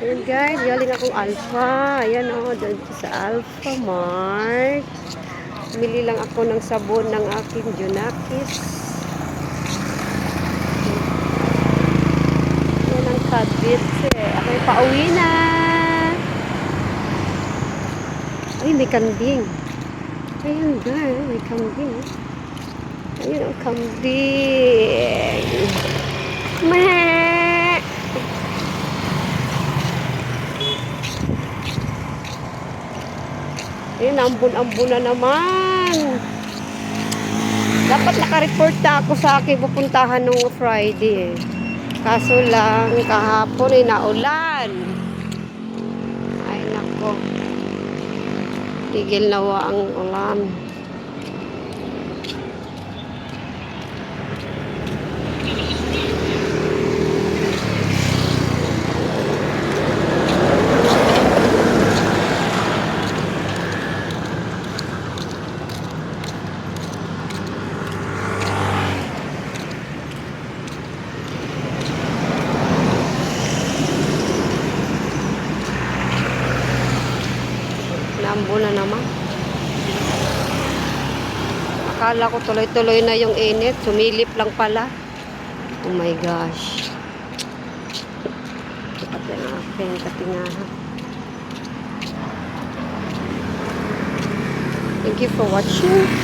Ayan guys, galing akong Alpha. Ayan o, doon sa Alpha Mart. Bumili lang ako ng sabon ng aking Junakis. Ayan ang kabit. Ako'y pauwi na. Ay, may kambing. Ayan guys, may kambing. Ayan ang kambing. Meh! Ayan, ambon-ambon na naman. Dapat naka-report na ako sa aking pupuntahan nung Friday. Kaso lang, kahapon ay naulan. Ay, nako. Tigil nawa ang ulan. Nambo na naman. Akala ko tuloy-tuloy na yung init. Sumilip lang pala. Oh my gosh. Dapat na aking katingahan. Thank you for watching.